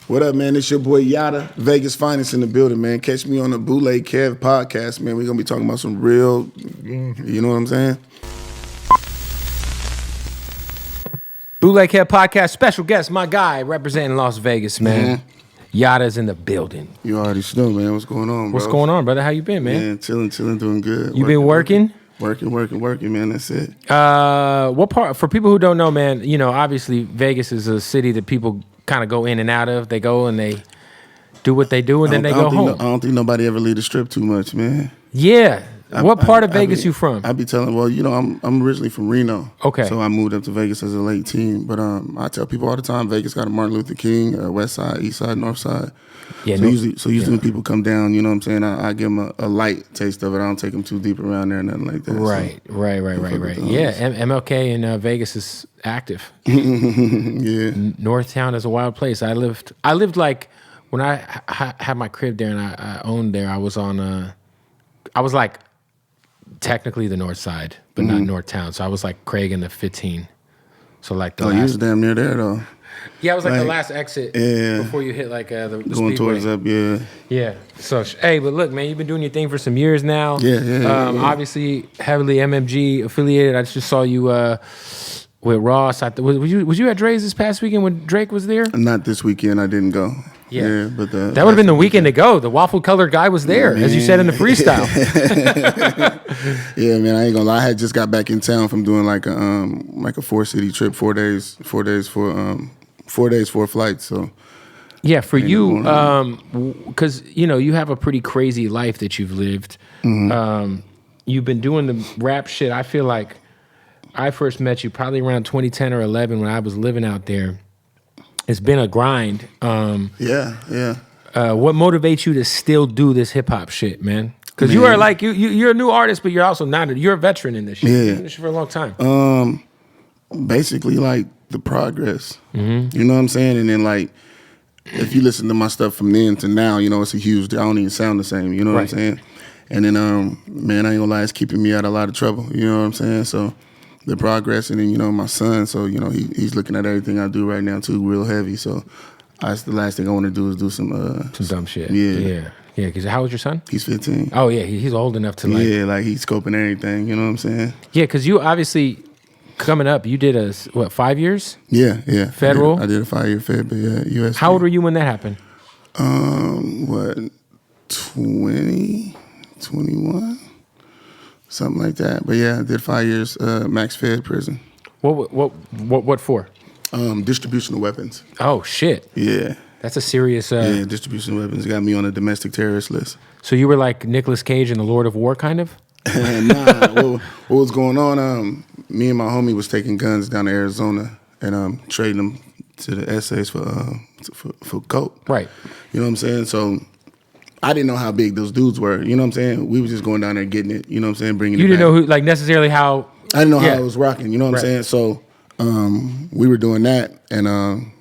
What up, man? It's your boy Yowda, Vegas finest in the building, man. Catch me on the Bootleg podcast, man. We're going to be talking about some real, you know what I'm saying? Bootleg podcast, special guest, my guy, representing Las Vegas, man. Yowda's in the building. You already know, man. What's going on, bro? What's going on, brother? How you been, man? Man, chilling, doing good. You been working? Working, man. That's it. What part, for people who don't know, man, you know, obviously Vegas is a city that people kind of go in and out of. They go and they do what they do, and then they go home. I don't think nobody ever leave the strip too much, man. Yeah. What part of Vegas you from? I be telling, well, you know, I'm originally from Reno. Okay. So I moved up to Vegas as a late teen. But I tell people all the time, Vegas got a Martin Luther King, West Side, East Side, North Side. Yeah. So usually when people come down, you know what I'm saying, I give them a light taste of it. I don't take them too deep around there or nothing like that. Right. Yeah, MLK in Vegas is active. Yeah. Northtown is a wild place. I lived like, when I had my crib there and I owned there, I was like technically the north side, but not Northtown. So I was like Craig in the 15. So like the you was damn near there though. Yeah, I was like the last exit before you hit like the going speedway. Towards up, yeah. Yeah. So hey, but look, man, you've been doing your thing for some years now. Yeah. Obviously, heavily MMG affiliated. I just saw you with Ross. Was you at Dre's this past weekend when Drake was there? Not this weekend. I didn't go. Yeah, but that would have been the weekend to go. The waffle colored guy was there, as you said in the freestyle. Yeah, man, I ain't gonna lie. I had just got back in town from doing like a 4-city trip, 4 days, 4 flights. So yeah, for you, because you know you have a pretty crazy life that you've lived. You've been doing the rap shit. I feel like I first met you probably around 2010 or 11 when I was living out there. It's been a grind. Yeah. What motivates you to still do this hip hop shit, man? Because you are like you're a new artist, but you're also not. You're a veteran in this shit. You've been doing this shit for a long time. Basically, like the progress. You know what I'm saying? And then like, if you listen to my stuff from then to now, you know it's a huge. I don't even sound the same. You know what I'm saying? And then, man, I ain't gonna lie, it's keeping me out of a lot of trouble. You know what I'm saying? So the progress, and then you know my son. So you know he's looking at everything I do right now too, real heavy. So that's the last thing I want to do is do some dumb shit. Yeah. Because how old is your son? He's 15. Oh yeah, he's old enough to like. Yeah, like he's scoping everything. You know what I'm saying? Yeah, because you obviously coming up, you did 5 years? Yeah. Federal. I did a 5-year Fed, but yeah, U.S. How old were you when that happened? 20, 21, something like that. But yeah, I did 5 years max Fed prison. What for? Distribution of weapons. Oh shit. Yeah. That's a serious. Yeah, distribution of weapons got me on a domestic terrorist list. So you were like Nicolas Cage in The Lord of War, kind of? Nah, what was going on? Me and my homie was taking guns down to Arizona and trading them to the essays for coke. Right. You know what I'm saying? So I didn't know how big those dudes were. You know what I'm saying? We was just going down there getting it. You know what I'm saying? Bringing it back. You didn't know who, like necessarily how. I didn't know how it was rocking. You know what I'm saying? So we were doing that, and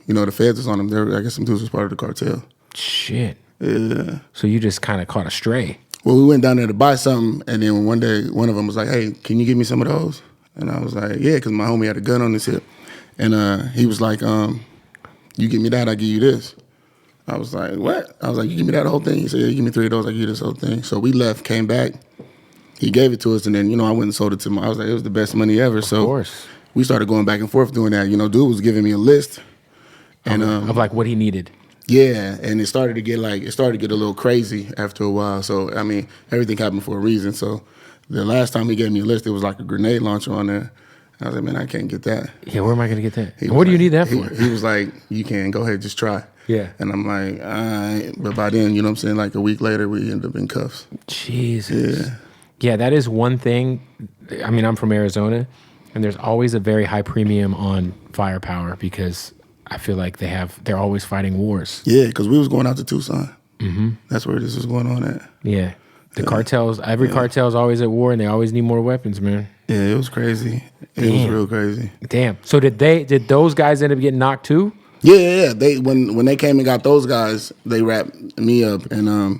you know the feds was on them. I guess some dudes was part of the cartel. Shit. Yeah. So you just kind of caught a stray. Well, we went down there to buy something, and then one day, one of them was like, "Hey, can you give me some of those?" And I was like, "Yeah," because my homie had a gun on his hip, and he was like, "You give me that, I give you this." I was like, "What?" I was like, "You give me that whole thing?" He said, "Yeah, you give me 3 of those, I give you this whole thing." So we left, came back, he gave it to us, and then I went and sold it to him. I was like, it was the best money ever. Of course. We started going back and forth doing that. Dude was giving me a list, and of like what he needed. Yeah, and it started to get a little crazy after a while. So I mean, everything happened for a reason. So the last time he gave me a list, it was like a grenade launcher on there. I was like, man, I can't get that. Yeah, where am I gonna get that? What do you need that for? He was like, you can go ahead, just try. Yeah. And I'm like, all right. But by then, you know what I'm saying, like a week later, we ended up in cuffs. Jesus. Yeah, that is one thing. I mean, I'm from Arizona, and there's always a very high premium on firepower because I feel like they're always fighting wars. Yeah, because we was going out to Tucson. That's where this was going on at. Yeah. The cartels, every cartel is always at war, and they always need more weapons, man. Yeah, it was crazy. It was real crazy. Damn. So did those guys end up getting knocked too? Yeah. They when they came and got those guys, they wrapped me up, and I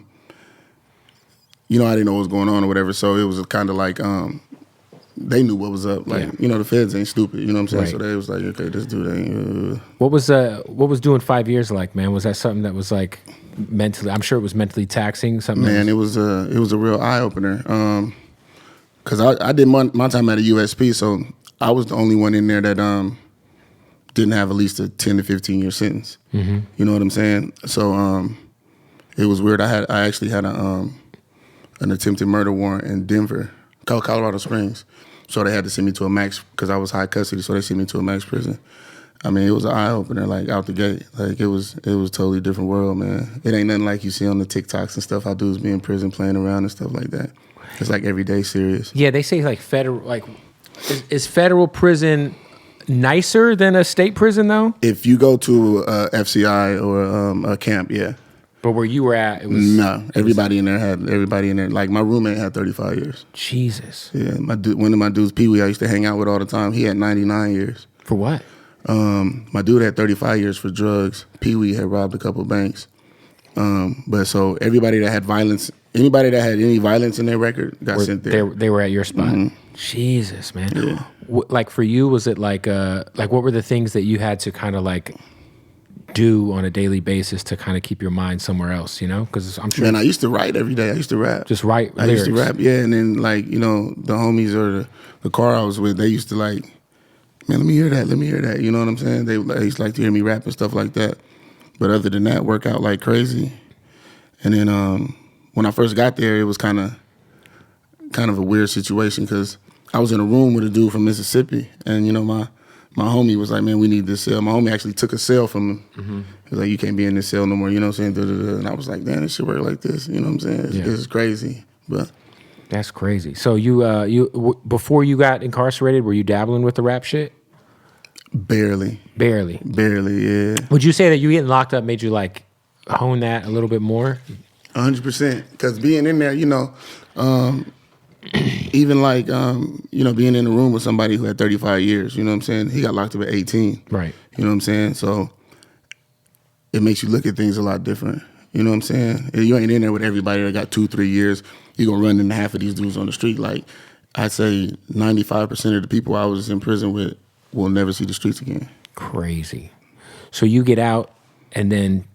didn't know what was going on or whatever. So it was kind of like they knew what was up. Like, Yeah. the feds ain't stupid. You know what I'm saying? Right. So they was like, okay, this dude ain't. What was doing 5 years like, man? Was that something that was like mentally? I'm sure it was mentally taxing. Something. Man, it was a real eye opener. Cause I did my time at a USP, so I was the only one in there that didn't have at least a 10 to 15 year sentence. Mm-hmm. You know what I'm saying? So it was weird. I actually had an attempted murder warrant in Denver, Colorado Springs. So they had to send me to a max because I was high custody. So they sent me to a max prison. I mean, it was an eye opener, like out the gate. Like it was a totally different world, man. It ain't nothing like you see on the TikToks and stuff. How dudes be in prison playing around and stuff like that. It's like everyday serious. Yeah, they say like federal, like is federal prison nicer than a state prison though? If you go to FCI or a camp, yeah. But where you were at, it was no. Everybody in there. Like my roommate had 35 years. Jesus. Yeah, one of my dudes, Pee Wee, I used to hang out with all the time. He had 99 years. For what? My dude had 35 years for drugs. Pee Wee had robbed a couple banks. But so everybody that had violence, anybody that had any violence in their record got sent there. They were at your spot. Mm-hmm. Jesus, man. Yeah. Like for you, was it like what were the things that you had to kind of like do on a daily basis to kind of keep your mind somewhere else, Because I'm sure. Man, I used to write every day. I used to rap. Just write lyrics. I used to rap, yeah. And then like, the homies or the car I was with, they used to like, man, let me hear that. You know what I'm saying? They used to like to hear me rap and stuff like that. But other than that, work out like crazy. And then when I first got there, it was kind of a weird situation because I was in a room with a dude from Mississippi, and my homie was like, man, we need this cell. My homie actually took a cell from him. Mm-hmm. He was like, you can't be in this cell no more. You know what I'm saying? Da-da-da. And I was like, damn, this shit work like this. You know what I'm saying? This is crazy. But that's crazy. So you before you got incarcerated, were you dabbling with the rap shit? Barely, yeah. Would you say that you getting locked up made you like hone that a little bit more? 100%. Because being in there, even like, being in a room with somebody who had 35 years, you know what I'm saying? He got locked up at 18. Right. You know what I'm saying? So it makes you look at things a lot different. You know what I'm saying? You ain't in there with everybody that got 2-3 years. You're going to run into half of these dudes on the street. Like, I'd say 95% of the people I was in prison with will never see the streets again. Crazy. So you get out, and then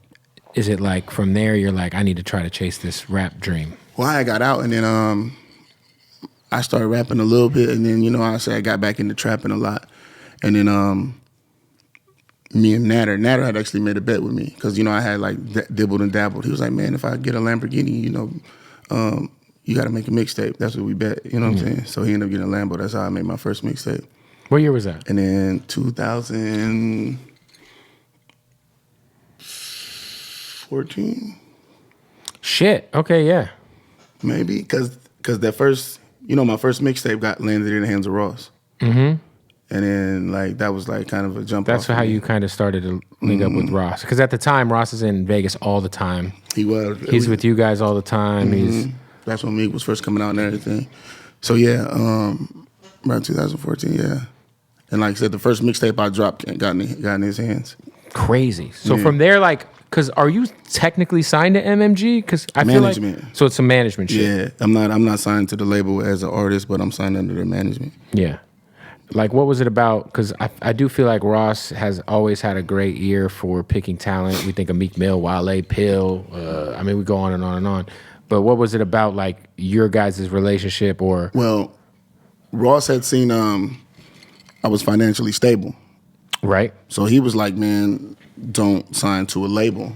is it like from there you're like, I need to try to chase this rap dream? Well, I got out, and then I started rapping a little bit, and then, I got back into trapping a lot. And then me and Natter had actually made a bet with me because, I had like dibbled and dabbled. He was like, man, if I get a Lamborghini, you got to make a mixtape. That's what we bet. You know what I'm saying? So he ended up getting a Lambo. That's how I made my first mixtape. What year was that? And then 2014. Shit. Okay, yeah. Maybe because that first, my first mixtape got landed in the hands of Ross. Mm-hmm. And then like that was like kind of a jump. That's how you kind of started to link up with Ross. Because at the time, Ross is in Vegas all the time. He was. He's with you guys all the time. Mm-hmm. That's when Meek was first coming out and everything. So yeah, around 2014, yeah. And like I said, the first mixtape I dropped got in his hands. Crazy. So from there, like, because are you technically signed to MMG? Because I feel like so it's some management shit. Yeah, I'm not signed to the label as an artist, but I'm signed under their management. Yeah. Like, what was it about? Because I do feel like Ross has always had a great ear for picking talent. We think of Meek Mill, Wale, Pill. I mean, we go on and on and on. But what was it about, like, your guys' relationship or... Well, Ross had seen I was financially stable. Right. So he was like, man, don't sign to a label.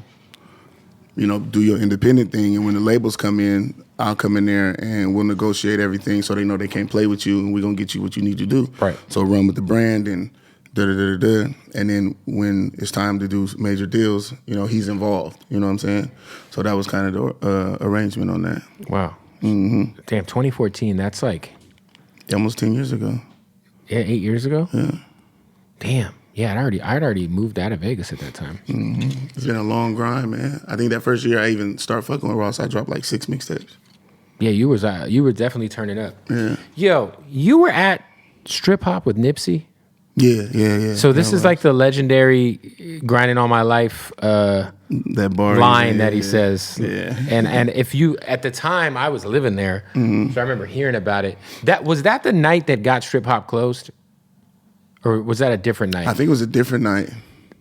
Do your independent thing. And when the labels come in, I'll come in there and we'll negotiate everything so they know they can't play with you and we're going to get you what you need to do. Right. So run with the brand and da-da-da-da-da. And then when it's time to do major deals, he's involved. You know what I'm saying? So that was kind of the arrangement on that. Wow. Mm-hmm. Damn, 2014, that's like... Almost 10 years ago. Yeah, 8 years ago? Yeah. Damn. Yeah, I'd already moved out of Vegas at that time. Mm-hmm. It's been a long grind, man. I think that first year I even started fucking with Ross, I dropped like 6 mixtapes. Yeah, you were definitely turning up. Yeah. Yo, you were at Striphop with Nipsey? Yeah. So this is like the legendary "grinding all my life" that bar line that he says. Yeah. And if you at the time I was living there, so I remember hearing about it. Was that the night that got Striphop closed, or was that a different night? I think it was a different night.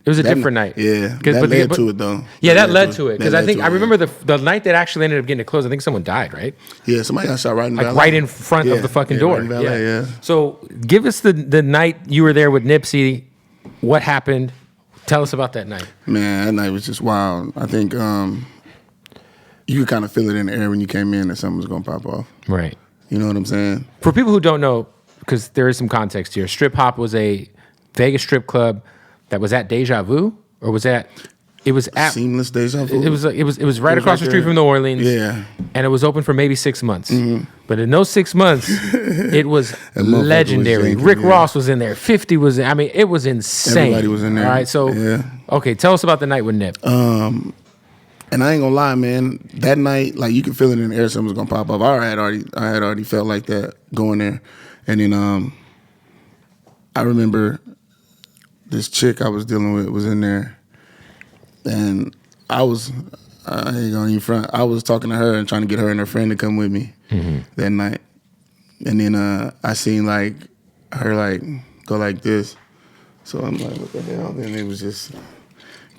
It was a different night. Yeah, that led to it though. Yeah, that led to it because I remember the night that actually ended up getting it closed. I think someone died, right? Yeah, somebody got shot right in valet. Right in front of the fucking door. Right in valet, yeah. So give us the night you were there with Nipsey. What happened? Tell us about that night. Man, that night was just wild. I think you could kind of feel it in the air when you came in that something was gonna pop off. Right. You know what I'm saying? For people who don't know, because there is some context here, Striphop was a Vegas strip club that was at Deja Vu, or was that? It was at Seamless Deja Vu. It was right across the street from New Orleans. Yeah, and it was open for maybe 6 months. But in those 6 months, it was legendary. Rick Ross was in there. 50 was. I mean, it was insane. Everybody was in there. All right, so okay, tell us about the night with Nip. And I ain't gonna lie, man. That night, like you could feel it in the air, something was gonna pop up. I had already felt like that going there, and then I remember this chick I was dealing with was in there, and I ain't gonna even front. I was talking to her and trying to get her and her friend to come with me that night, and then I seen like her like go like this, so I'm like, what the hell? Then it was just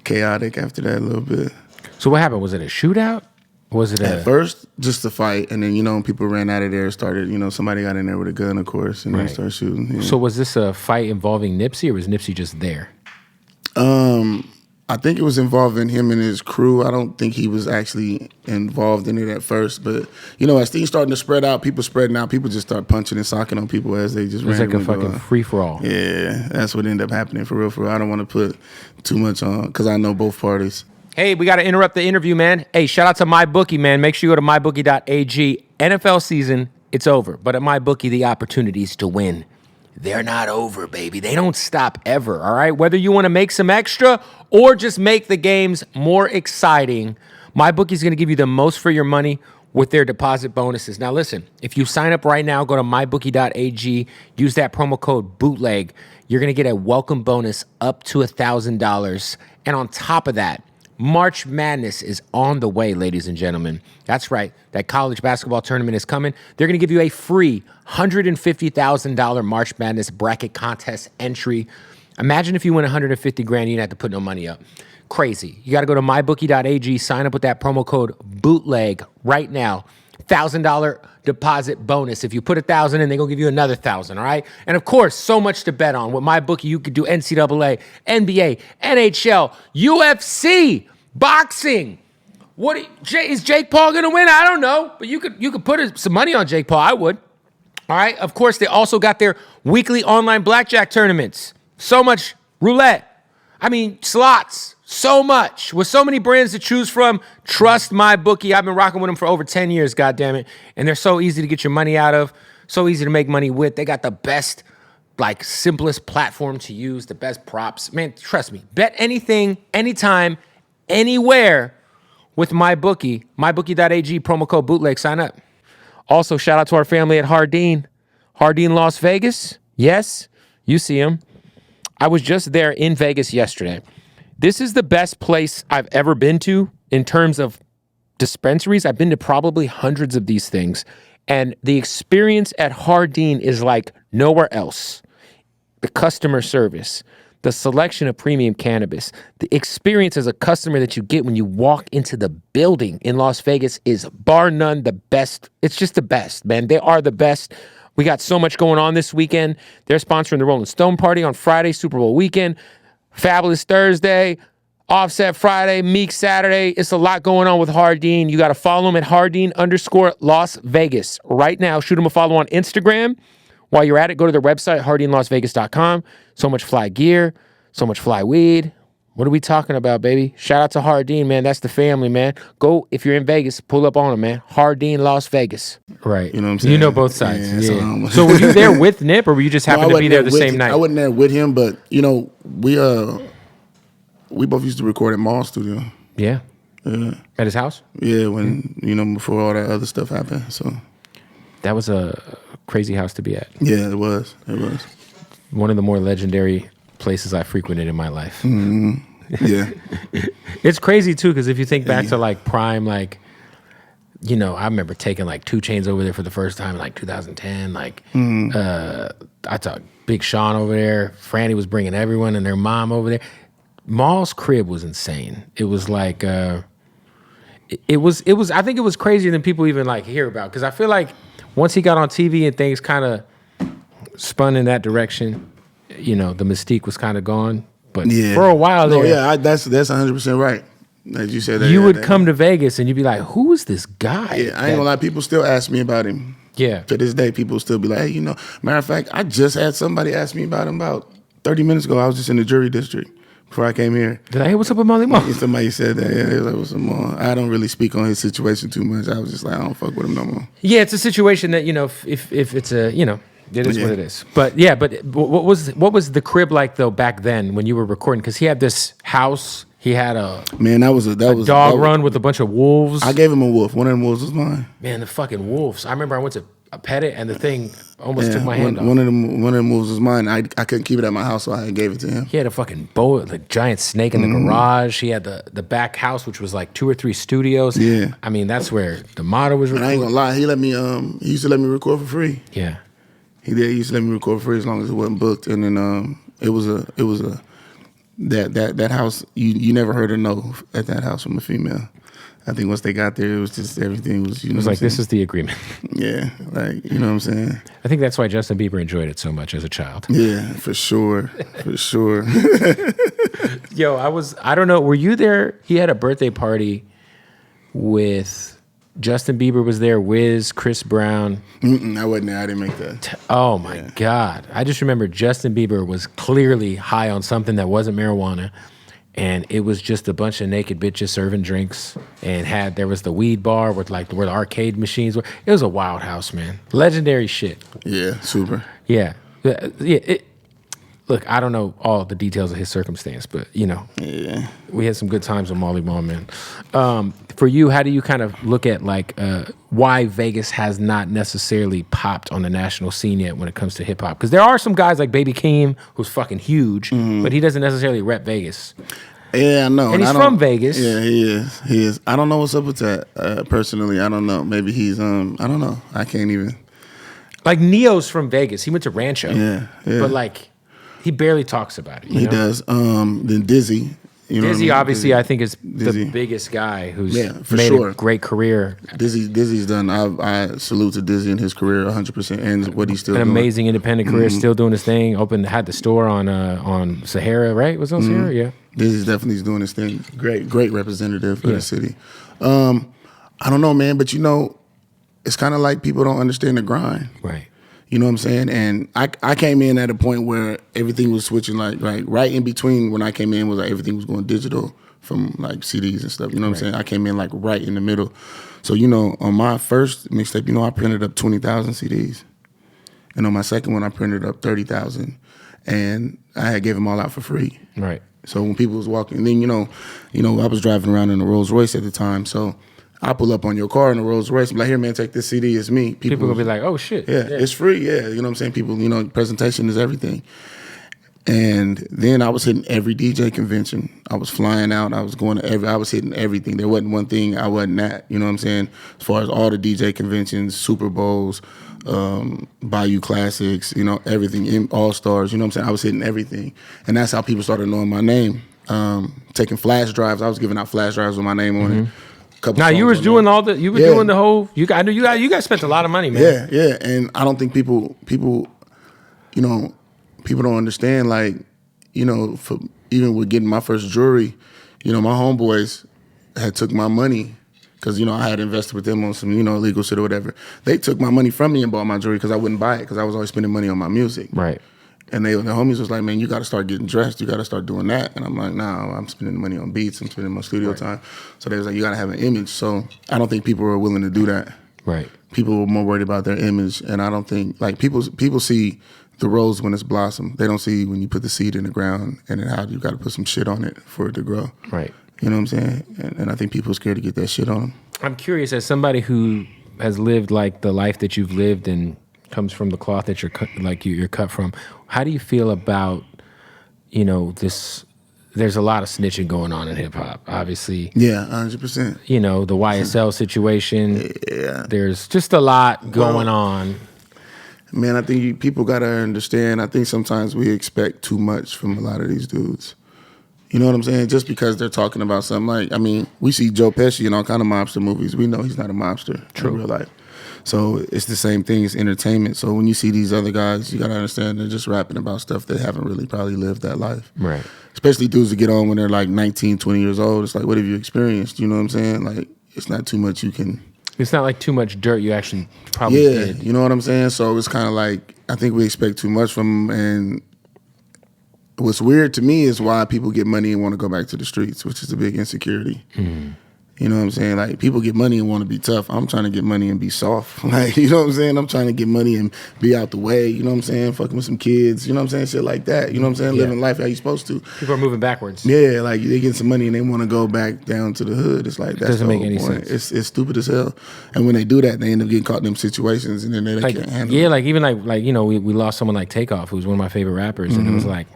chaotic after that a little bit. So what happened? Was it a shootout? Was it at first just a fight, and then when people ran out of there, started somebody got in there with a gun, of course, and then started shooting. Yeah. So was this a fight involving Nipsey, or was Nipsey just there? I think it was involving him and his crew. I don't think he was actually involved in it at first, but as things starting to spread out, people spreading out, people just start punching and socking on people as they just. It was like a fucking free for all. Yeah, that's what ended up happening for real. I don't want to put too much on because I know both parties. Hey, we got to interrupt the interview, man. Hey, shout out to MyBookie, man. Make sure you go to mybookie.ag. NFL season, it's over. But at MyBookie, the opportunities to win, they're not over, baby. They don't stop ever, all right? Whether you want to make some extra or just make the games more exciting, MyBookie is going to give you the most for your money with their deposit bonuses. Now, listen, if you sign up right now, go to mybookie.ag, use that promo code BOOTLEG, you're going to get a welcome bonus up to $1,000. And on top of that, March Madness is on the way, ladies and gentlemen. That's right. That college basketball tournament is coming. They're going to give you a free $150,000 March Madness bracket contest entry. Imagine if you win $150,000, you didn't have to put no money up. Crazy. You got to go to mybookie.ag, sign up with that promo code BOOTLEG right now. $1,000 deposit bonus. If you put $1,000 in, they're going to give you another $1,000, all right? And of course, so much to bet on. With MyBookie, you could do NCAA, NBA, NHL, UFC, boxing. Is Jake Paul going to win? I don't know, but you could put some money on Jake Paul. I would. All right? Of course, they also got their weekly online blackjack tournaments. So much roulette. I mean, slots. So much. With so many brands to choose from, trust MyBookie. I've been rocking with them for over 10 years, goddammit. And they're so easy to get your money out of, so easy to make money with. They got the best, simplest platform to use, the best props. Man, trust me. Bet anything, anytime, anywhere with MyBookie. MyBookie.ag, promo code BOOTLEG. Sign up. Also, shout out to our family at Hardin. Hardin, Las Vegas. Yes, you see them. I was just there in Vegas yesterday. This is the best place I've ever been to in terms of dispensaries. I've been to probably hundreds of these things. And the experience at Hardin is like nowhere else. The customer service, the selection of premium cannabis, the experience as a customer that you get when you walk into the building in Las Vegas is bar none the best. It's just the best, man. They are the best. We got so much going on this weekend. They're sponsoring the Rolling Stone Party on Friday, Super Bowl weekend. Fabulous Thursday, Offset Friday, Meek Saturday. It's a lot going on with Hardin. You got to follow him at Hardin_Las Vegas. Right now, shoot him a follow on Instagram. While you're at it, go to their website, HardinLasVegas.com. So much fly gear, so much fly weed. What are we talking about, baby? Shout out to Hardin, man. That's the family, man. Go, if you're in Vegas, pull up on them, man. Hardin, Las Vegas. Right. You know what I'm saying? You know both sides. Yeah. So were you there with Nip, or were you just happened to be there the same night? I wasn't there with him, but, we both used to record at Mall Studio. Yeah. At his house? Yeah, when, before all that other stuff happened, so. That was a crazy house to be at. Yeah, it was. one of the more legendary places I frequented in my life. Yeah. It's crazy too, because if you think back to like prime, like, you know, I remember taking like 2 Chainz over there for the first time in like 2010. Like, I took Big Sean over there. Franny was bringing everyone and their mom over there. Maul's crib was insane. It was like, it was. I think it was crazier than people even like hear about, because I feel like once he got on TV and things kind of spun in that direction, you know, the mystique was kind of gone. But for a while there, that's 100% right. As you said, that, you would come to Vegas and you'd be like, "Who is this guy?" Yeah, I ain't gonna lie. People still ask me about him. Yeah. To this day, people still be like, "Hey, you know." Matter of fact, I just had somebody ask me about him about 30 minutes ago. I was just in the jury district before I came here. Did I hear what's up with Molly Mo? Somebody said that. Yeah, it was some more. I don't really speak on his situation too much. I was just like, I don't fuck with him no more. Yeah, it's a situation that, you know, if it's a, you know, it is what it is. But yeah, but what was the crib like though back then when you were recording? Because he had this house. He had a dog run with a bunch of wolves. I gave him a wolf. One of them wolves was mine. Man, the fucking wolves! I remember I went to pet it and the thing almost took my hand off. One of them wolves was mine. I couldn't keep it at my house, so I gave it to him. He had a fucking boa, like giant snake in the garage. He had the back house, which was like 2 or 3 studios. Yeah, I mean that's where the motto was recorded. And I ain't gonna lie, he let me. He used to let me record for free. Yeah, he did. He used to let me record for free as long as it wasn't booked. And then it was a. That house, you never heard her no at that house from a female. I think once they got there, it was just everything was. It was like, this is the agreement. Yeah, like, you know what I'm saying. I think that's why Justin Bieber enjoyed it so much as a child. Yeah, for sure, for sure. Yo, I don't know. Were you there? He had a birthday party with Justin Bieber was there, Wiz, Chris Brown. I wasn't there. I didn't make that. Oh my God. I just remember Justin Bieber was clearly high on something that wasn't marijuana. And it was just a bunch of naked bitches serving drinks. And there was the weed bar with like where the arcade machines were. It was a wild house, man. Legendary shit. Yeah, super. Yeah. Look, I don't know all the details of his circumstance, but, you know, we had some good times with Molly Ball, man. For you, how do you kind of look at, like, why Vegas has not necessarily popped on the national scene yet when it comes to hip-hop? Because there are some guys like Baby Keem, who's fucking huge, but he doesn't necessarily rep Vegas. Yeah, I know. And he's from Vegas. Yeah, he is. I don't know what's up with that, personally. I don't know. Maybe he's, I don't know. I can't even. Like, Neo's from Vegas. He went to Rancho. Yeah. But, like, he barely talks about it. He does. Then Dizzy. You know Dizzy, what I mean? obviously, Dizzy. I think is Dizzy. the biggest guy who's for made sure. a great career. Dizzy's done. I salute to Dizzy and his career 100%, and what he's still doing. An amazing independent career, still doing his thing. Had the store on Sahara, right? Was it on Sahara? Yeah. Dizzy's definitely doing his thing. Great representative of the city. I don't know, man, but you know, it's kind of like people don't understand the grind. Right. You know what I'm saying? And I came in at a point where everything was switching, like right in between when I came in was like everything was going digital from like CDs and stuff. You know what I'm saying? I came in like right in the middle. So, you know, on my first mixtape, you know, I printed up 20,000 CDs. And on my second one, I printed up 30,000. And I had gave them all out for free. Right. So when people was walking, and then, you know, I was driving around in a Rolls Royce at the time. So I pull up on your car in a Rolls Royce. I'm like, here, man, take this CD. It's me. People will be like, oh, shit. Yeah, it's free. Yeah, you know what I'm saying? People, you know, presentation is everything. And then I was hitting every DJ convention. I was flying out. I was going to I was hitting everything. There wasn't one thing I wasn't at. You know what I'm saying? As far as all the DJ conventions, Super Bowls, Bayou Classics, you know, everything, All Stars. You know what I'm saying? I was hitting everything. And that's how people started knowing my name. Taking flash drives. I was giving out flash drives with my name on it. Now you were doing doing the whole. I know you guys spent a lot of money, man. Yeah, and I don't think people, you know, people don't understand. Like, you know, for even with getting my first jewelry, you know, my homeboys had took my money because, you know, I had invested with them on some, you know, illegal shit or whatever. They took my money from me and bought my jewelry because I wouldn't buy it because I was always spending money on my music. Right. And the homies was like, man, you got to start getting dressed. You got to start doing that. And I'm like, nah, I'm spending money on beats. I'm spending my studio time. So they was like, you got to have an image. So I don't think people were willing to do that. Right. People were more worried about their image. And I don't think, like, people see the rose when it's blossom. They don't see when you put the seed in the ground and then how you got to put some shit on it for it to grow. Right. You know what I'm saying? And I think people are scared to get that shit on them. I'm curious, as somebody who has lived like the life that you've lived and comes from the cloth that you're cut from. How do you feel about, you know, this? There's a lot of snitching going on in hip hop, obviously. Yeah, 100%. You know, the YSL situation. Yeah. There's just a lot going on. Man, I think people got to understand, I think sometimes we expect too much from a lot of these dudes. You know what I'm saying? Just because they're talking about something like, I mean, we see Joe Pesci in all kind of mobster movies. We know he's not a mobster in real life. So it's the same thing, it's entertainment. So when you see these other guys, you got to understand they're just rapping about stuff they haven't really probably lived that life. Right. Especially dudes that get on when they're like 19, 20 years old. It's like, what have you experienced? You know what I'm saying? Like, it's not too much you can... It's not like too much dirt you actually probably did. You know what I'm saying? So it's kind of like, I think we expect too much from them. And what's weird to me is why people get money and want to go back to the streets, which is a big insecurity. Mm. You know what I'm saying? Like, people get money and want to be tough. I'm trying to get money and be soft. Like, you know what I'm saying? I'm trying to get money and be out the way. You know what I'm saying? Fucking with some kids. You know what I'm saying? Shit like that. You know what I'm saying? Living life how you supposed to. People are moving backwards. Yeah, like they get some money and they want to go back down to the hood. It's like, that's doesn't the make whole any point. sense. It's stupid as hell. And when they do that, they end up getting caught in them situations and then they can't handle it. Yeah, like even like you know, we lost someone like Takeoff, who's one of my favorite rappers, and it was like,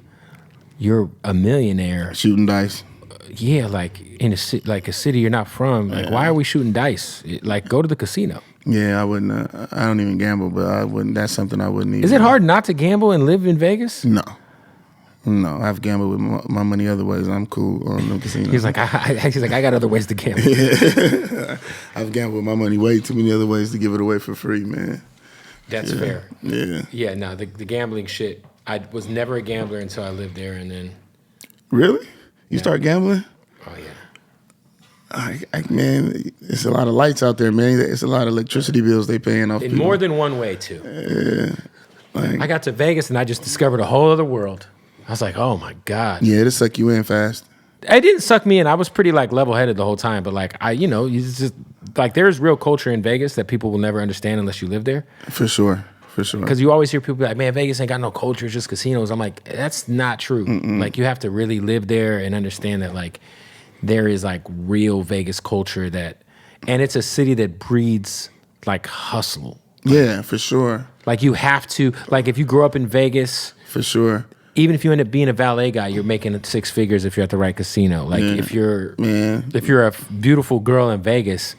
you're a millionaire. Shooting dice. Yeah, like in a city you're not from. Like, why are we shooting dice? Like, go to the casino. Yeah, I wouldn't. I don't even gamble, but I wouldn't. That's something I wouldn't even. Is it hard not to gamble and live in Vegas? No. I've gambled with my money other ways. I'm cool on the casino. He's like, I got other ways to gamble. Yeah. I've gambled with my money way too many other ways to give it away for free, man. That's fair. Yeah. Yeah. No, the gambling shit. I was never a gambler until I lived there, and then. Really? You start gambling? Oh yeah. Man, it's a lot of lights out there, man. It's a lot of electricity bills they paying off. In people. more than one way too. Yeah. Like, I got to Vegas and I just discovered a whole other world. I was like, oh my God. Yeah, it'll suck you in fast. It didn't suck me in. I was pretty like level-headed the whole time, but like you just like there's real culture in Vegas that people will never understand unless you live there. For sure. Because you always hear people be like, man, Vegas ain't got no culture, it's just casinos. I'm like, that's not true. Mm-mm. Like, you have to really live there and understand that, like, there is, like, real Vegas culture that, and it's a city that breeds, like, hustle. Yeah, for sure. Like, you have to, like, if you grow up in Vegas. For sure. Even if you end up being a valet guy, you're making 6 figures if you're at the right casino. Like, if you're a beautiful girl in Vegas.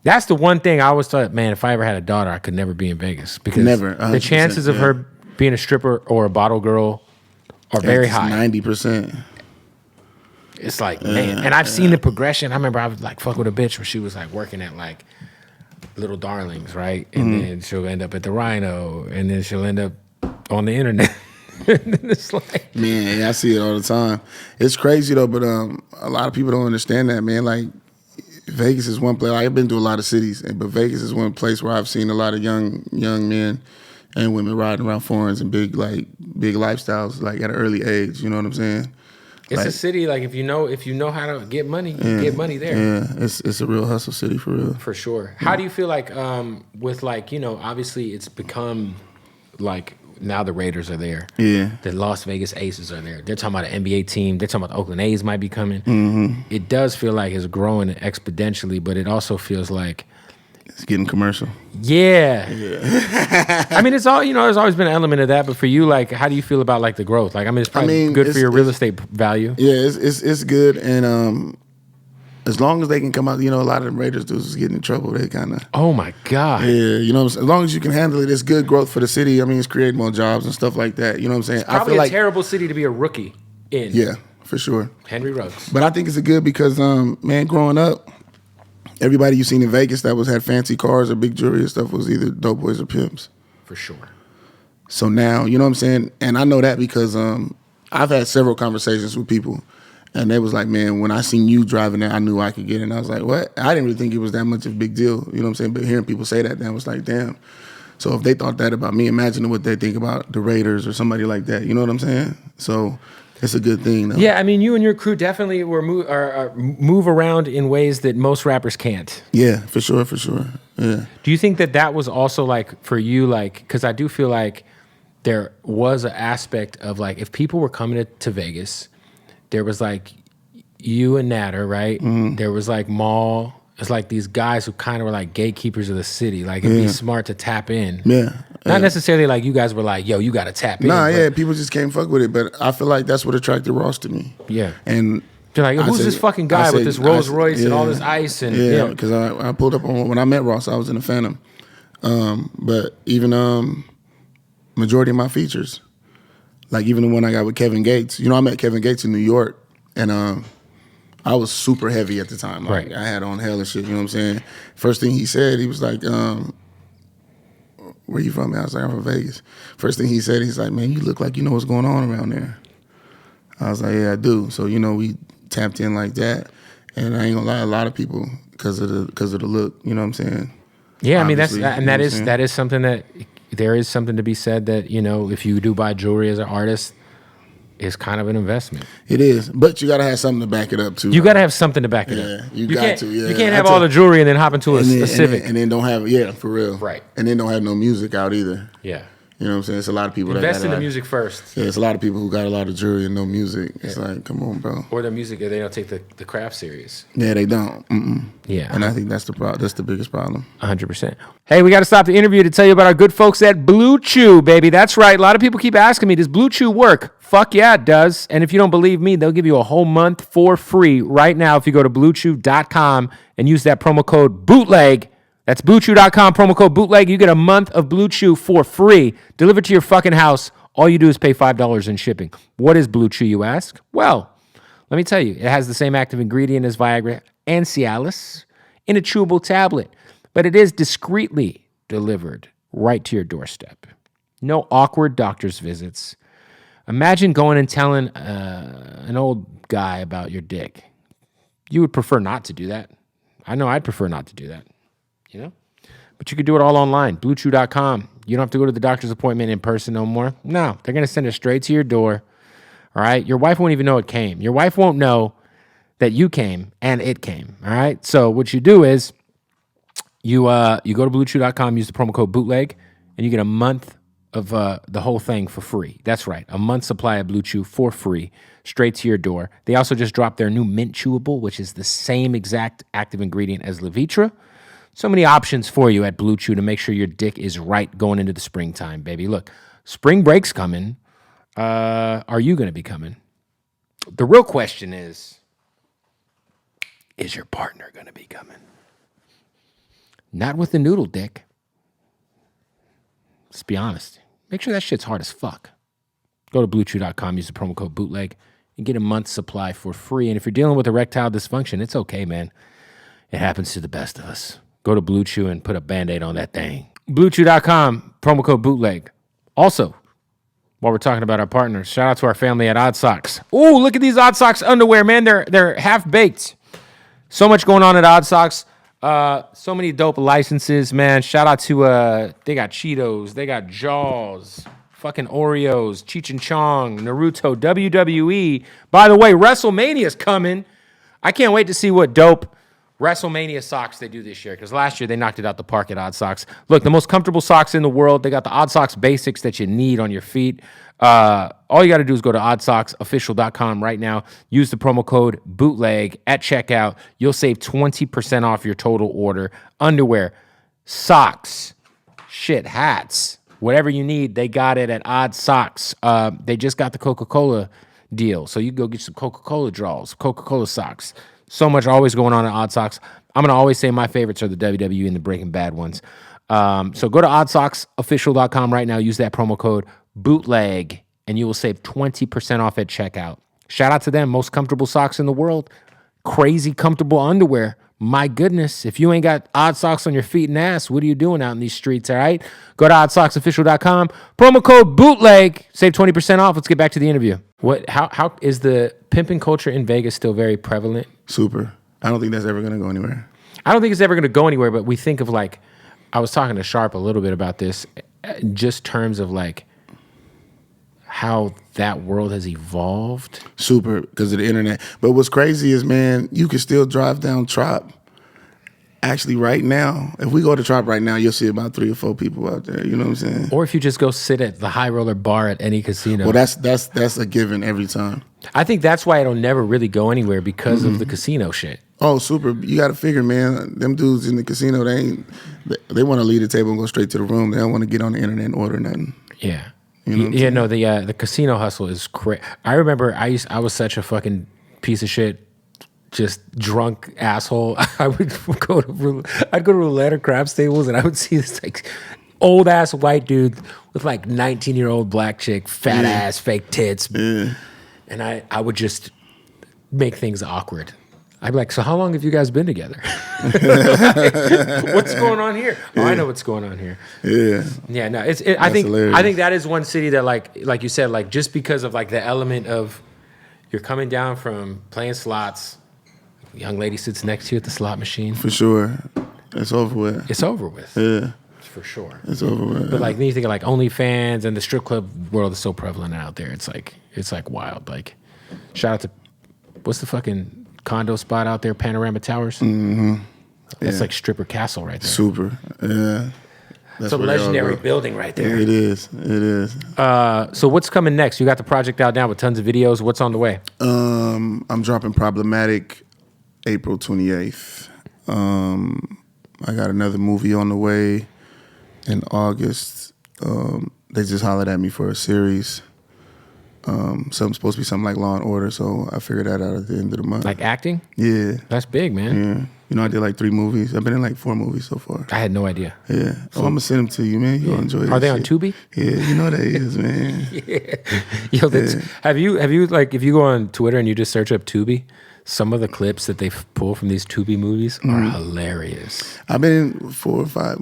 That's the one thing I always thought, man, if I ever had a daughter, I could never be in Vegas. Because the chances of her being a stripper or a bottle girl are very high. 90%. It's like, man. And I've seen the progression. I remember I was like, fuck with a bitch where she was like working at like Little Darlings, right? And then she'll end up at the Rhino. And then she'll end up on the internet. And then it's like, man, I see it all the time. It's crazy though, but a lot of people don't understand that, man. Like, Vegas is one place. I've been to a lot of cities, but Vegas is one place where I've seen a lot of young men and women riding around foreigns and big lifestyles, like at an early age. You know what I'm saying? It's like, a city. Like if you know how to get money, you get money there. Yeah, it's a real hustle city for real. For sure. How do you feel like with like obviously it's become like. Now the Raiders are there. Yeah. The Las Vegas Aces are there. They're talking about an NBA team. They're talking about the Oakland A's might be coming. Mm-hmm. It does feel like it's growing exponentially, but it also feels like it's getting commercial. Yeah. I mean, it's all there's always been an element of that. But for you, like, how do you feel about like the growth? Like, I mean, it's probably good for your real estate value. Yeah, it's good, and as long as they can come out, a lot of them Raiders dudes is getting in trouble. They kind of. Oh my God. Yeah, as long as you can handle it, it's good growth for the city. I mean, it's creating more jobs and stuff like that. You know what I'm saying? It's probably a terrible city to be a rookie in. Yeah, for sure. Henry Ruggs. But I think it's a good because, man, growing up, everybody you seen in Vegas that had fancy cars or big jewelry and stuff was either dope boys or pimps. For sure. So now, you know what I'm saying? And I know that because I've had several conversations with people. And they was like, man, when I seen you driving there, I knew I could get it. And I was like, what? I didn't really think it was that much of a big deal. You know what I'm saying? But hearing people say that, I was like, damn. So if they thought that about me, imagine what they think about the Raiders or somebody like that. You know what I'm saying? So it's a good thing, though. Yeah, I mean, you and your crew definitely move around in ways that most rappers can't. Yeah, for sure. Yeah. Do you think that was also like for you, like, because I do feel like there was an aspect of like if people were coming to Vegas. There was like you and Natter, right? Mm-hmm. There was like Maul. It's like these guys who kind of were like gatekeepers of the city. Like it'd be smart to tap in. Yeah. Not necessarily like you guys were like, yo, you got to tap in. Nah, yeah, people just can't fuck with it. But I feel like that's what attracted Ross to me. Yeah. And you're like, who's this fucking guy with this Rolls Royce and all this ice? And yeah, because I pulled up on when I met Ross, I was in a Phantom. But even majority of my features, like even the one I got with Kevin Gates. You know, I met Kevin Gates in New York, and I was super heavy at the time. Like, right. I had on hell and shit. You know what I'm saying? First thing he said, he was like, "Where you from?" I was like, "I'm from Vegas." First thing he said, he's like, "Man, you look like you know what's going on around there." I was like, "Yeah, I do." So we tapped in like that, and I ain't gonna lie, a lot of people because of the look. You know what I'm saying? Yeah, I mean Obviously, that is something that there is something to be said that if you do buy jewelry as an artist, it's kind of an investment. It is, but you gotta have something to back it up too. You gotta have something to back it up. You Yeah, can't have all the jewelry and then hop into a Civic and then don't have for real. Right. And then don't have no music out either. Yeah. You know what I'm saying? It's a lot of people invest that in the music first. Yeah, it's a lot of people who got a lot of jewelry and no music. It's like, come on, bro. Or their music, they don't take the craft serious. Yeah, they don't. Yeah, and I think that's the biggest problem. 100%. Hey, we got to stop the interview to tell you about our good folks at Blue Chew, baby. That's right. A lot of people keep asking me, does Blue Chew work? Fuck yeah, it does. And if you don't believe me, they'll give you a whole month for free right now if you go to BlueChew.com and use that promo code BOOTLEG. That's BlueChew.com, promo code BOOTLEG. You get a month of Blue Chew for free, delivered to your fucking house. All you do is pay $5 in shipping. What is Blue Chew, you ask? Well, let me tell you. It has the same active ingredient as Viagra and Cialis in a chewable tablet, but it is discreetly delivered right to your doorstep. No awkward doctor's visits. Imagine going and telling an old guy about your dick. You would prefer not to do that. I know I'd prefer not to do that. But you could do it all online, BlueChew.com. You don't have to go to the doctor's appointment in person no more. No, they're going to send it straight to your door, all right? Your wife won't even know it came. Your wife won't know that you came and it came, all right? So what you do is you go to BlueChew.com, use the promo code BOOTLEG, and you get a month of the whole thing for free. That's right, a month's supply of Blue Chew for free, straight to your door. They also just dropped their new mint chewable, which is the same exact active ingredient as Levitra. So many options for you at Blue Chew to make sure your dick is right going into the springtime, baby. Look, spring break's coming. Are you going to be coming? The real question is your partner going to be coming? Not with the noodle dick. Let's be honest. Make sure that shit's hard as fuck. Go to BlueChew.com, use the promo code BOOTLEG, and get a month's supply for free. And if you're dealing with erectile dysfunction, it's okay, man. It happens to the best of us. Go to Blue Chew and put a Band-Aid on that thing. BlueChew.com, promo code BOOTLEG. Also, while we're talking about our partners, shout out to our family at Odd Socks. Ooh, look at these Odd Socks underwear, man. They're half-baked. So much going on at Odd Socks. So many dope licenses, man. Shout out to, they got Cheetos, they got Jaws, fucking Oreos, Cheech and Chong, Naruto, WWE. By the way, WrestleMania's coming. I can't wait to see what dope WrestleMania socks they do this year, because last year they knocked it out the park at Odd Socks. Look, the most comfortable socks in the world. They got the Odd Socks basics that you need on your feet. All you got to do is go to oddsocksofficial.com right now. Use the promo code BOOTLEG at checkout. You'll save 20% off your total order. Underwear, socks, hats, whatever you need, they got it at Odd Socks. They just got the Coca-Cola deal, so you can go get some Coca-Cola draws, Coca-Cola socks. So much always going on at Odd Socks. I'm going to always say my favorites are the WWE and the Breaking Bad ones. So go to oddsocksofficial.com right now. Use that promo code BOOTLEG, and you will save 20% off at checkout. Shout out to them. Most comfortable socks in the world. Crazy comfortable underwear. My goodness. If you ain't got Odd Socks on your feet and ass, what are you doing out in these streets, all right? Go to oddsocksofficial.com. Promo code BOOTLEG. Save 20% off. Let's get back to the interview. How is the pimping culture in Vegas still very prevalent? Super. I don't think that's ever going to go anywhere. I don't think it's ever going to go anywhere, but we think of like, I was talking to Sharp a little bit about this, just terms of like how that world has evolved. Super, because of the internet. But what's crazy is, man, you can still drive down Trop. Actually, right now, if we go to Trop right now, you'll see about 3 or 4 people out there. You know what I'm saying? Or if you just go sit at the High Roller bar at any casino. Well, that's a given every time. I think that's why it'll never really go anywhere, because of the casino shit. Oh, super! You got to figure, man. Them dudes in the casino, they want to leave the table and go straight to the room. They don't want to get on the internet and order nothing. Yeah. You know Yeah, no, the casino hustle is crazy. I remember I was such a fucking piece of shit, just drunk asshole. I'd go to roulette or craps tables and I would see this like old ass white dude with like 19-year-old black chick, fat ass, fake tits. Yeah. And I would just make things awkward. I'd be like, so how long have you guys been together? What's going on here? Oh, I know what's going on here. Yeah. Yeah, no, I think that is one city that like you said, like just because of like the element of you're coming down from playing slots, a young lady sits next to you at the slot machine. For sure. It's over with. It's over with. Yeah. For sure. It's over with. But like then you think of like OnlyFans and the strip club world is so prevalent out there. It's like wild. Like shout out to what's the fucking condo spot out there, Panorama Towers. Mm-hmm. That's like stripper castle right there. Super. Yeah. It's a legendary building right there. It is. It is. So what's coming next? You got the project out now with tons of videos. What's on the way? I'm dropping Problematic April 28th. I got another movie on the way in August. They just hollered at me for a series. Something supposed to be something like Law and Order, so I figured that out at the end of the month. Like acting? Yeah. That's big, man. Yeah. You know, I did like 3 movies. I've been in like 4 movies so far. I had no idea. Yeah. So I'm gonna send them to you, man. You'll enjoy it. Are they on Tubi? Yeah, you know that is, man. Yo, have you like if you go on Twitter and you just search up Tubi, some of the clips that they pull from these Tubi movies are hilarious. I've been in 4 or 5,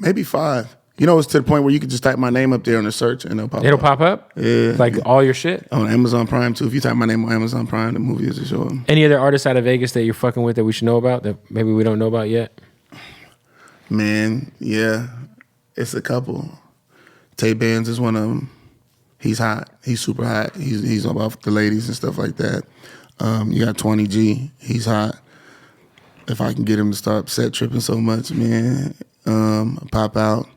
maybe 5. You know, it's to the point where you can just type my name up there on the search and it'll pop up. It'll pop up? Yeah. Like all your shit? On Amazon Prime, too. If you type my name on Amazon Prime, the movie is show up. Any other artists out of Vegas that you're fucking with that we should know about that maybe we don't know about yet? Man, yeah. It's a couple. Tay Bands is one of them. He's hot. He's super hot. He's about the ladies and stuff like that. You got 20G. He's hot. If I can get him to stop set tripping so much, man. Pop Out.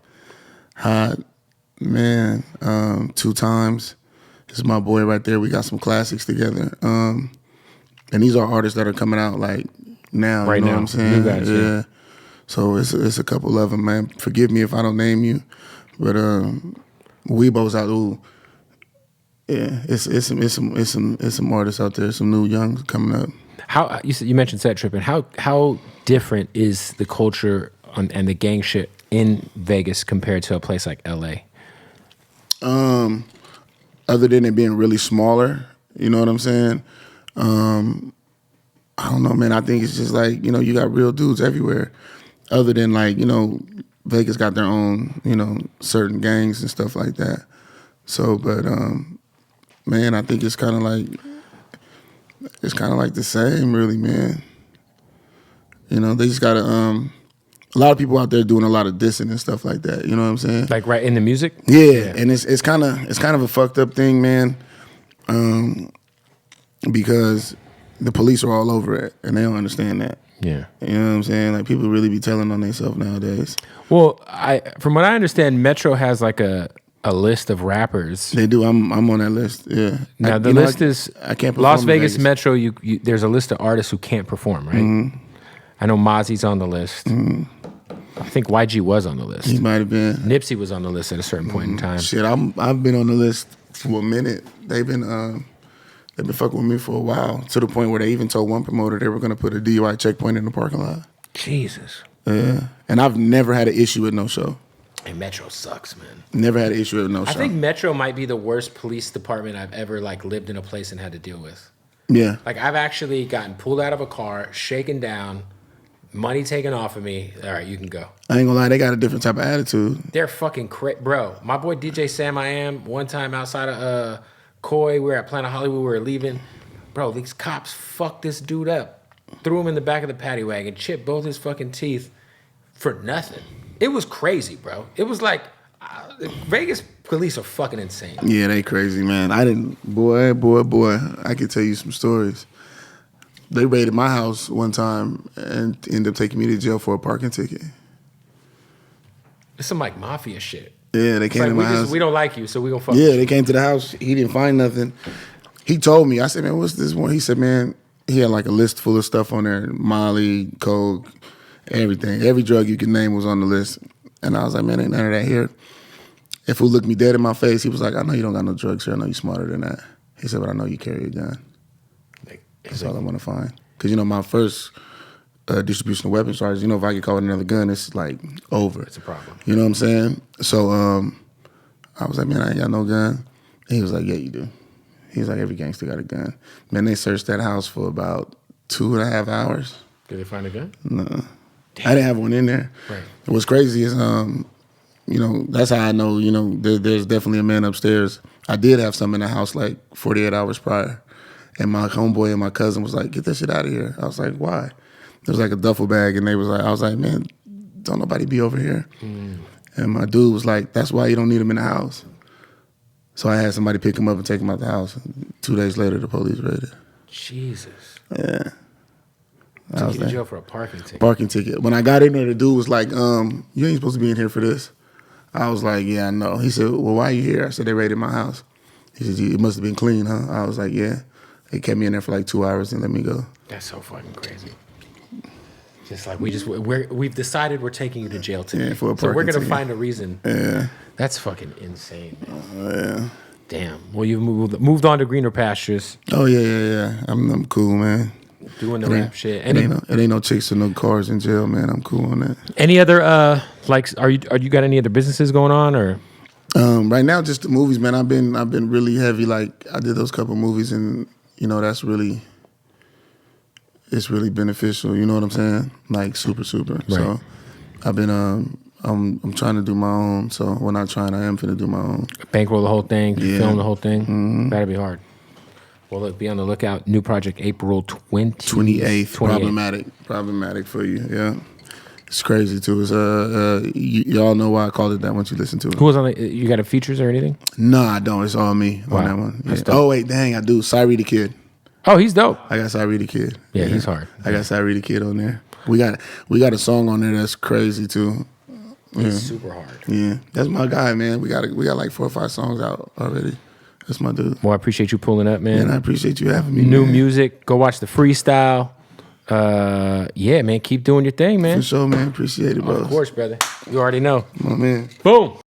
Hot, man, 2 times. This is my boy right there. We got some classics together. And these are artists that are coming out like now. Right you know now. What I'm saying? You guys, yeah. So it's a couple of them, man. Forgive me if I don't name you, but Weibo's out. Ooh, yeah, it's some artists out there, some new youngs coming up. How you mentioned set tripping? How different is the culture and the gang shit in Vegas compared to a place like LA? Other than it being really smaller, you know what I'm saying? I don't know, man. I think it's just like, you know, you got real dudes everywhere. Other than like, you know, Vegas got their own, you know, certain gangs and stuff like that. So, but man, I think it's kind of like the same, really, man. You know, they just gotta a lot of people out there doing a lot of dissing and stuff like that. You know what I'm saying? Like right in the music? Yeah. And it's kind of a fucked up thing, man. Because the police are all over it and they don't understand that. Yeah. You know what I'm saying? Like people really be telling on themselves nowadays. Well, from what I understand, Metro has like a list of rappers. They do. I'm on that list. Yeah. Now the list is I can't perform Las in Vegas Metro. You there's a list of artists who can't perform, right? Mm-hmm. I know Mozzie's on the list. Mm-hmm. I think YG was on the list. He might have been. Nipsey was on the list at a certain point in time. Shit, I've been on the list for a minute. They've been fucking with me for a while, to the point where they even told one promoter they were going to put a DUI checkpoint in the parking lot. Jesus. Yeah. And I've never had an issue with no show. And Metro sucks, man. Never had an issue with no show. I think Metro might be the worst police department I've ever like lived in a place and had to deal with. Yeah. Like I've actually gotten pulled out of a car, shaken down, money taken off of me. All right, you can go. I ain't gonna lie, they got a different type of attitude. They're fucking bro. My boy DJ Sam I Am, one time outside of Coy, we were at Planet Hollywood, we were leaving. Bro, these cops fucked this dude up. Threw him in the back of the paddy wagon, chipped both his fucking teeth for nothing. It was crazy, bro. It was like, Vegas police are fucking insane. Yeah, they crazy, man. Boy, I could tell you some stories. They raided my house one time and ended up taking me to jail for a parking ticket. It's some like mafia shit. Yeah, they came to my house. We don't like you, so we gonna fuck with you. Yeah, they came to the house. He didn't find nothing. He told me. I said, man, what's this one? He said, man, he had like a list full of stuff on there: Molly, coke, everything, every drug you could name was on the list. And I was like, man, ain't none of that here. If who looked me dead in my face, he was like, I know you don't got no drugs here. I know you smarter than that. He said, but I know you carry a gun. That's all I want to find. Because, my first distribution of weapons charges, if I get caught with another gun, it's like over. It's a problem. You know what I'm saying? So I was like, man, I ain't got no gun. And he was like, yeah, you do. He was like, every gangster got a gun. Man, they searched that house for about 2.5 hours. Did they find a gun? No. I didn't have one in there. Right. What's crazy is, that's how I know, there's definitely a man upstairs. I did have some in the house like 48 hours prior. And my homeboy and my cousin was like, get that shit out of here. I was like, why? There was like a duffel bag, and I was like, man, don't nobody be over here. And my dude was like, that's why you don't need him in the house. So I had somebody pick him up and take him out the house. 2 days later, the police raided. Jesus. Yeah. Took you to jail for a parking ticket. Parking ticket. When I got in there, the dude was like, you ain't supposed to be in here for this. I was like, yeah, I know. He said, well, why are you here? I said, they raided my house. He said, it must have been clean, huh? I was like, yeah. They kept me in there for like 2 hours and let me go. That's so fucking crazy. Just like we've decided we're taking you to jail today. Yeah, for a so we're parking gonna ticket. find a reason. Yeah. That's fucking insane, man. Yeah. Damn. Well, you've moved on to greener pastures. Oh yeah. I'm cool, man. Doing the rap shit. It ain't no chicks or no cars in jail, man. I'm cool on that. Any other are you got any other businesses going on or? Right now, just the movies, man. I've been really heavy. Like I did those couple movies, and that's really. It's really beneficial, you know what I'm saying? Like super. Right. So I've been I'm trying to do my own. So when I'm trying, I am finna do my own. Bankroll the whole thing, film the whole thing. Mm-hmm. That'd be hard. Well, look, be on the lookout. New project April 28th. Problematic for you. Yeah, it's crazy too. It's y'all know why I called it that once you listen to it. Who was on it? You got a features or anything? No, I don't. It's all me on that one. Yeah. Oh wait, dang, I do. Sorry the Kid. Oh, he's dope. I got Sorry the Kid. Yeah, he's hard. I got Sorry the Kid on there. We got a song on there that's crazy too. He's super hard. Yeah, that's my guy, man. We got like 4 or 5 songs out already. That's my dude. Well, I appreciate you pulling up, man. And I appreciate you having me. New man. music. Go watch the freestyle. Yeah, man. Keep doing your thing, man. For sure, man. Appreciate it, bro. Of course, brother. You already know. My man. Boom.